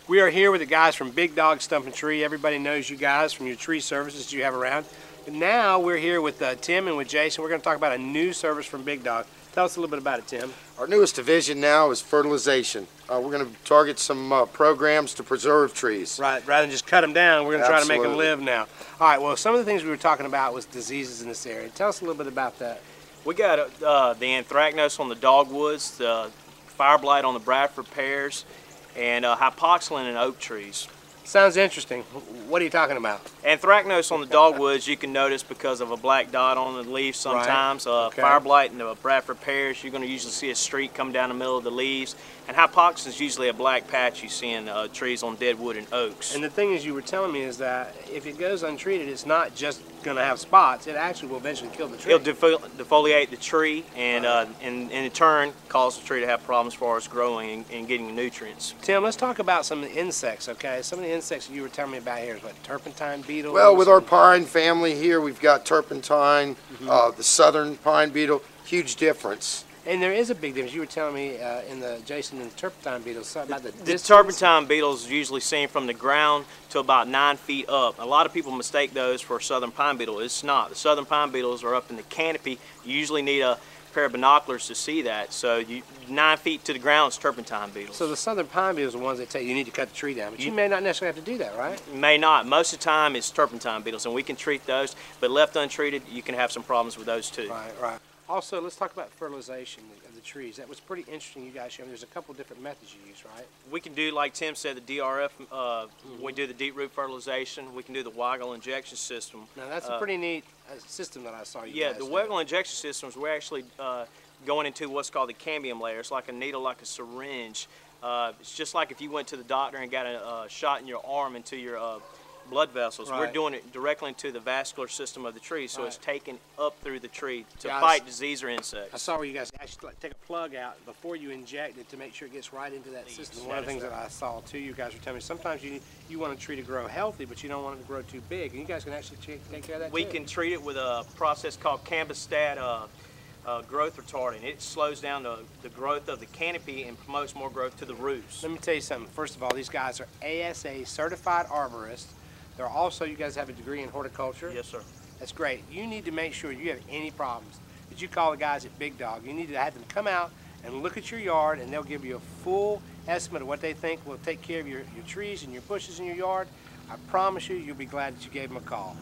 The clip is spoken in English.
We are here with the guys from Big Dog Stump Tree. Everybody knows you guys from your tree services you have around. And now we're here with Tim and with Jason. We're going to talk about a new service from Big Dog. Tell us a little bit about it, Tim. Our newest division now is fertilization. We're going to target some programs to preserve trees. Right, rather than just cut them down, we're going to try to make them Absolutely. live now. All right, well, some of the things we were talking about was diseases in this area. Tell us a little bit about that. We got the anthracnose on the dogwoods, the fire blight on the Bradford pears, and hypoxylin in oak trees. Sounds interesting. What are you talking about? Anthracnose on the dogwoods you can notice because of a black dot on the leaves sometimes. Right. Okay. Fire blight in the Bradford pears, you're going to usually see a streak come down the middle of the leaves. And hypoxylin is usually a black patch you see in trees on dead wood and oaks. And the thing is, you were telling me is that if it goes untreated, it's not just going to have spots. It actually will eventually kill the tree. It'll defoliate the tree and in turn cause the tree to have problems as far as growing and getting nutrients. Tim, let's talk about some of the insects, okay? Some of the insects you were telling me about here is what, turpentine beetles? Well, with our pine family here, we've got turpentine, the southern pine beetle, huge difference. And there is a big difference. You were telling me in the Jason and the turpentine beetles something about the distance. The turpentine beetles is usually seen from the ground to about 9 feet up. A lot of people mistake those for southern pine beetle. It's not. The southern pine beetles are up in the canopy. You usually need a pair of binoculars to see that. So 9 feet to the ground is turpentine beetles. So the southern pine beetles are the ones that tell you need to cut the tree down, but you may not necessarily have to do that, right? You may not. Most of the time it's turpentine beetles, and we can treat those, but left untreated, you can have some problems with those too. Right, right. Also, let's talk about fertilization of the trees. That was pretty interesting you guys showed me. There's a couple different methods you use, right? We can do, like Tim said, the DRF, we do the deep root fertilization, we can do the waggle injection system. Now that's a pretty neat system that I saw you Yeah, guys the do. waggle injection systems, we're actually going into what's called the cambium layer. It's like a needle, like a syringe. It's just like if you went to the doctor and got a shot in your arm into your blood vessels. Right. We're doing it directly into the vascular system of the tree, so Right. it's taken up through the tree to Guys, fight disease or I insects. saw where you guys actually take a plug out before you inject it to make sure it gets right into that system. One of the things that I saw too, you guys were telling me, sometimes you want a tree to grow healthy, but you don't want it to grow too big. And you guys can actually take care of that We too. can treat it with a process called Cambistat growth retardant. It slows down the growth of the canopy and promotes more growth to the roots. Let me tell you something. First of all, these guys are ASA certified arborists. They're also, you guys have a degree in horticulture. Yes, sir. That's great. You need to make sure you have any problems that you call the guys at Big Dog. You need to have them come out and look at your yard, and they'll give you a full estimate of what they think will take care of your trees and your bushes in your yard. I promise you, you'll be glad that you gave them a call.